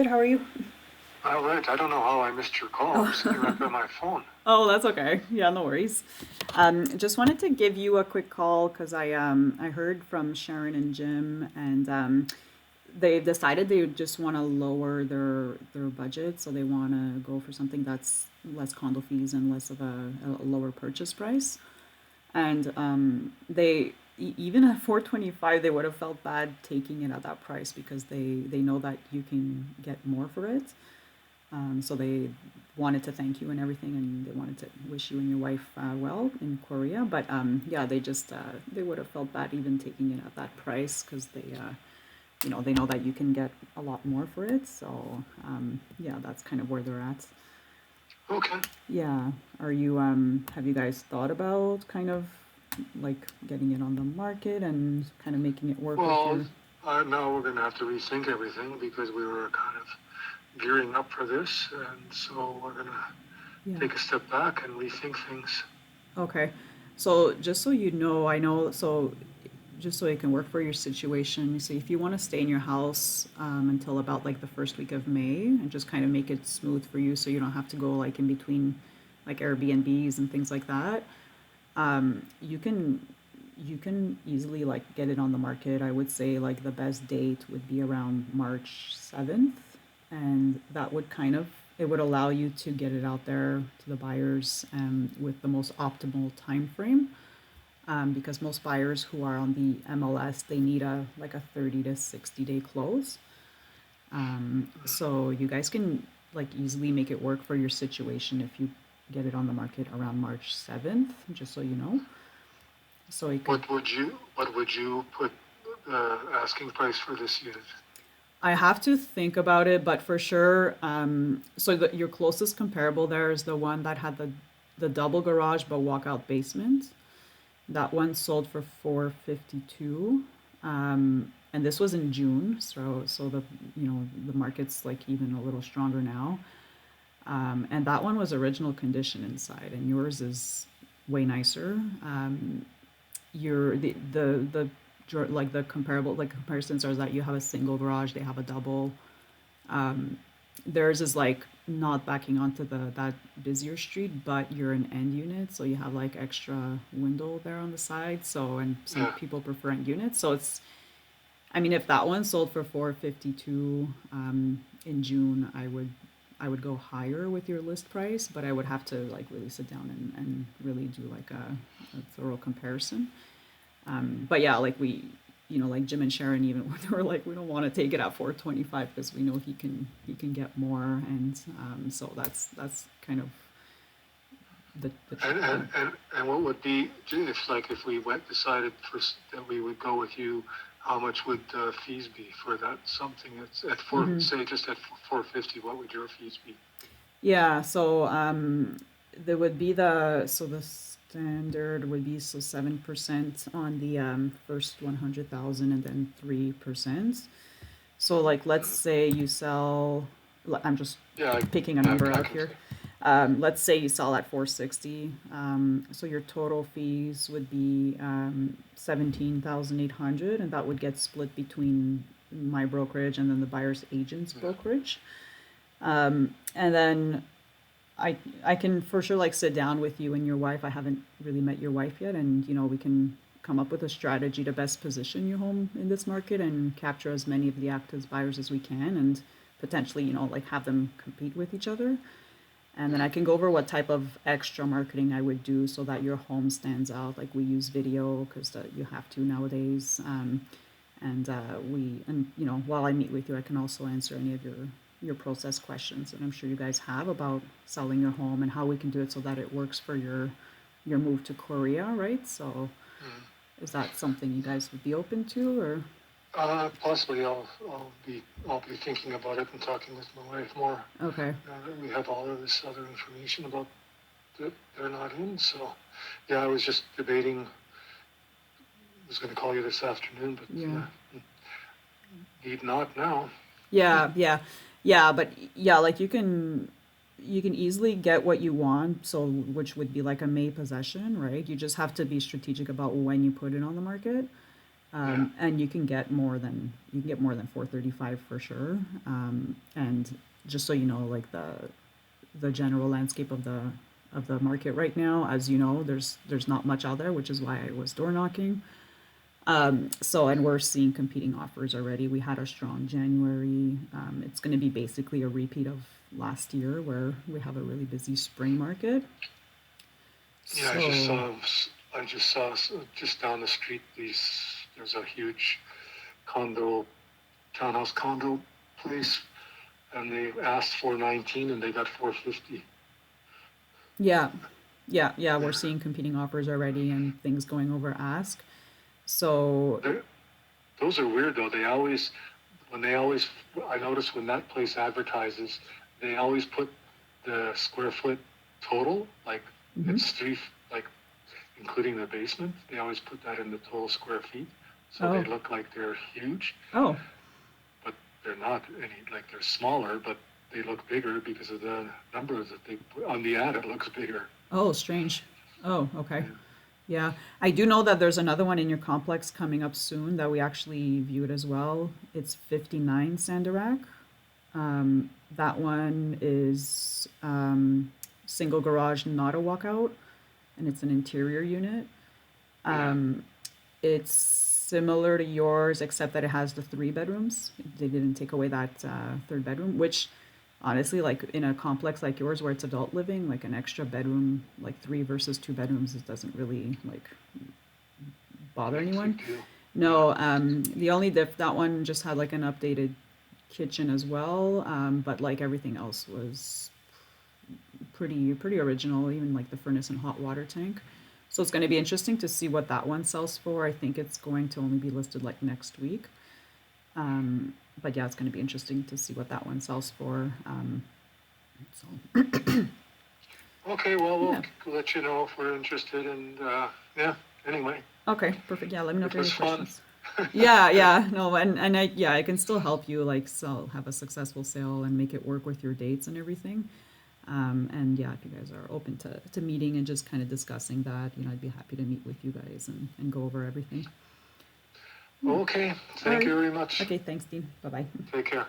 good. How are you? All right. I don't know how I missed your call. I'm sitting right Oh, by my phone. oh, that's okay. Yeah, no worries. Just wanted to give you a quick call because I heard from Sharon and Jim, and they've decided they just want to lower their budget, so they want to go for something that's less condo fees and less of a lower purchase price. And even at 425, they would have felt bad taking it at that price because they know that you can get more for it. So they wanted to thank you and everything, and they wanted to wish you and your wife well in Korea. But yeah, they would have felt bad even taking it at that price because they know that you can get a lot more for it. So yeah, that's kind of where they're at. Okay. Yeah, have you guys thought about kind of like getting it on the market and kind of making it work with Well, your? now we're going to have to rethink everything because we were kind of gearing up for this, and so we're going to Yeah. take a step back and rethink things. Okay. So just so you know, I know, so just so it can work for your situation, so if you want to stay in your house until about like the first week of May and just kind of make it smooth for you so you don't have to go like in between like Airbnbs and things like that, you can easily like get it on the market. I would say like the best date would be around March 7th, and that would kind of it would allow you to get it out there to the buyers with the most optimal time frame. Because most buyers who are on the MLS, they need a like a 30 to 60-day close. So you guys can like easily make it work for your situation if you get it on the market around March 7th, just so you know. So it could What would you put the asking price for this unit? I have to think about it, but for sure, your closest comparable there is the one that had the double garage but walkout basement. That one sold for 452. And this was in June, so the market's like even a little stronger now. And that one was original condition inside, and yours is way nicer. Your like the comparable like comparisons are that you have a single garage, they have a double. Theirs is like not backing onto that busier street, but you're an end unit, so you have like extra window there on the side. So and some Yeah. people prefer end units, so it's I mean if that one sold for 452 in June, I would go higher with your list price, but I would have to like really sit down and really do like a thorough comparison. But yeah, like like Jim and Sharon even they were like, we don't want to take it at 425 because we know he can get more, and so that's kind of the And the and, and, and what would be if we went decided first that we would go with you? How much would fees be for that? Something that's at four, Mhm. say just at 450. What would your fees be? Yeah. So there would be the standard would be so 7% on the first 100,000 and then 3%. So like let's Mhm. say you sell, I'm just Yeah, picking a yeah, number I out can here. say. Let's say you sell at 460. So your total fees would be 17,800, and that would get split between my brokerage and then the buyer's agent's Yeah. brokerage. And then I can for sure like sit down with you and your wife. I haven't really met your wife yet, and we can come up with a strategy to best position your home in this market and capture as many of the active buyers as we can, and potentially like have them compete with each other. And then I can go over what type of extra marketing I would do so that your home stands out. Like we use video because you have to nowadays. And while I meet with you, I can also answer any of your process questions that I'm sure you guys have about selling your home and how we can do it so that it works for your move to Korea, right? So Mm. is that something you guys would be open to, or? Possibly, I'll be thinking about it and talking with my wife more Okay. now that we have all of this other information about that they're not in. So, yeah, I was just debating. I was going to call you this afternoon, but Yeah. yeah, need not now. Yeah, yeah, yeah, but yeah, like you can easily get what you want, so which would be like a May possession, right? You just have to be strategic about when you put it on the market. Yeah. And you can get more than 435 for sure. And And just so you know, like the general landscape of the market right now, as you know, there's not much out there, which is why I was door knocking. So, and we're seeing competing offers already. We had a strong January. It's going to be basically a repeat of last year where we have a really busy spring market. Yeah, So, I just saw just down the street there's a huge condo, townhouse condo place, and they asked 419 and they got 450. yeah, yeah, we're seeing competing offers already and things going over ask. So, They're, those are weird though. When they always, I notice when that place advertises, they always put the square foot total, like mhm. it's like including the basement. They always put that in the total square feet, so they Oh, look like they're huge, oh, but they're not any. Like they're smaller, but they look bigger because of the numbers that they put on the ad. It looks bigger. oh, strange. Oh, okay. Yeah. Yeah, I do know that there's another one in your complex coming up soon that we actually viewed as well. It's 59 Sanderac. That one is single garage, not a walkout, and it's an interior unit. Yeah. Um, it's similar to yours, except that it has the three bedrooms. They didn't take away that third bedroom, which honestly, like in a complex like yours where it's adult living, like an extra bedroom, like three versus two bedrooms, it doesn't really like bother Big, anyone. big deal. Yeah. No, the only that one just had like an updated kitchen as well, but like everything else was pretty original, even like the furnace and hot water tank. So it's going to be interesting to see what that one sells for. I think it's going to only be listed like next week. But yeah, it's going to be interesting to see what that one sells for. So Okay, well, yeah. we'll let you know if we're interested. And yeah, anyway, Okay, perfect. Yeah, let me know if it you have was any fun. questions. Yeah, yeah, no, and I yeah, I can still help you like sell, have a successful sale and make it work with your dates and everything. And yeah, if you guys are open to meeting and just kind of discussing that, I'd be happy to meet with you guys and go over everything. Yeah. Okay, All thank right. you very much. Okay, thanks, Dean. Bye bye. Take care.